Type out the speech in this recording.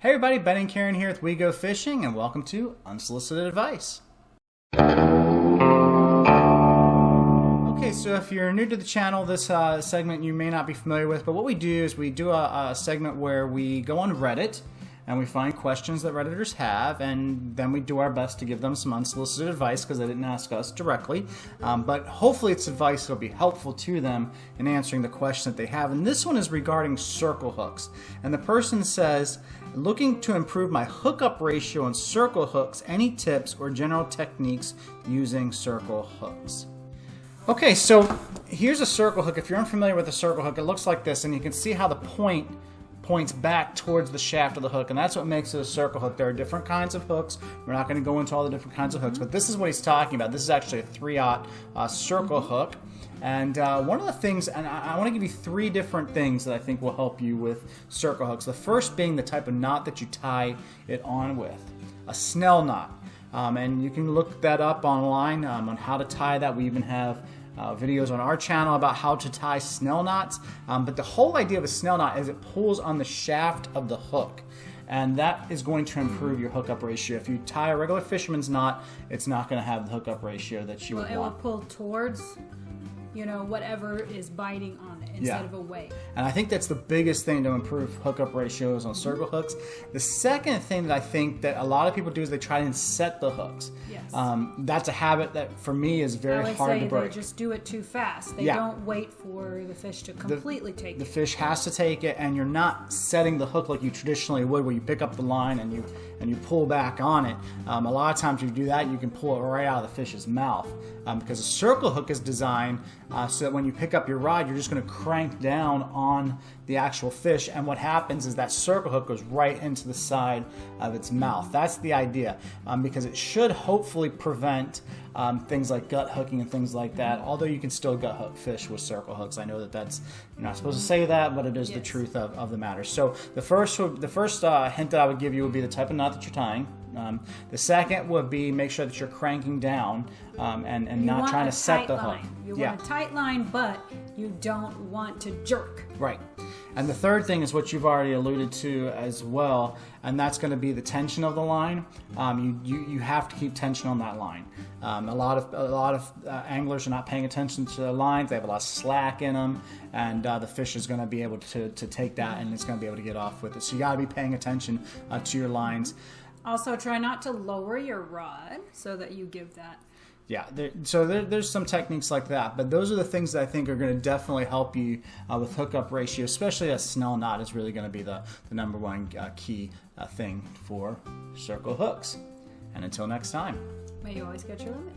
Hey everybody, Ben and Karen here with We Go Fishing, and welcome to Unsolicited Advice. Okay, so if you're new to the channel, this segment you may not be familiar with, but what we do is we do a segment where we go on Reddit and we find questions that Redditors have, and then we do our best to give them some unsolicited advice because they didn't ask us directly. But hopefully it's advice that will be helpful to them in answering the question that they have. And this one is regarding circle hooks. And the person says, looking to improve my hookup ratio on circle hooks, any tips or general techniques using circle hooks? Okay, so here's a circle hook. If you're unfamiliar with a circle hook, it looks like this, and you can see how the point points back towards the shaft of the hook, and that's what makes it a circle hook. There are different kinds of hooks. We're not going to go into all the different kinds of hooks, but this is what he's talking about. This is actually a 3/0 circle hook. And one of the things, and I want to give you 3 different things that I think will help you with circle hooks. The first being the type of knot that you tie it on with, a snell knot. And you can look that up online on how to tie that. We even have videos on our channel about how to tie snell knots. But the whole idea of a snell knot is it pulls on the shaft of the hook. And that is going to improve your hookup ratio. If you tie a regular fisherman's knot, it's not going to have the hookup ratio that you would want. It will pull towards, whatever is biting on it instead of away. And I think that's the biggest thing to improve hookup ratios on circle hooks. The second thing that I think that a lot of people do is they try and set the hooks. Yes. That's a habit that for me is very hard to break. They just do it too fast. They don't wait for the fish to completely take it. The fish has to take it, and you're not setting the hook like you traditionally would, where you pick up the line and you pull back on it. A lot of times if you do that, you can pull it right out of the fish's mouth, because a circle hook is designed so that when you pick up your rod, you're just going to crank down on the actual fish, and what happens is that circle hook goes right into the side of its mouth. That's the idea, because it should hopefully prevent things like gut hooking and things like that, although you can still gut hook fish with circle hooks. I know that that's, you're not supposed to say that, but it is the truth of the matter. So the first hint that I would give you would be the type of knot that you're tying. The second would be make sure that you're cranking down and not trying to set the hook. You want a tight line, but you don't want to jerk. Right. And the third thing is what you've already alluded to as well, and that's going to be the tension of the line. You have to keep tension on that line. A lot of anglers are not paying attention to their lines. They have a lot of slack in them, and the fish is going to be able to take that, and it's going to be able to get off with it. So you got to be paying attention to your lines. Also, try not to lower your rod so that you give that. Yeah, there's some techniques like that, but those are the things that I think are going to definitely help you with hookup ratio, especially a snell knot is really going to be the number one key thing for circle hooks. And until next time. May you always catch your limit.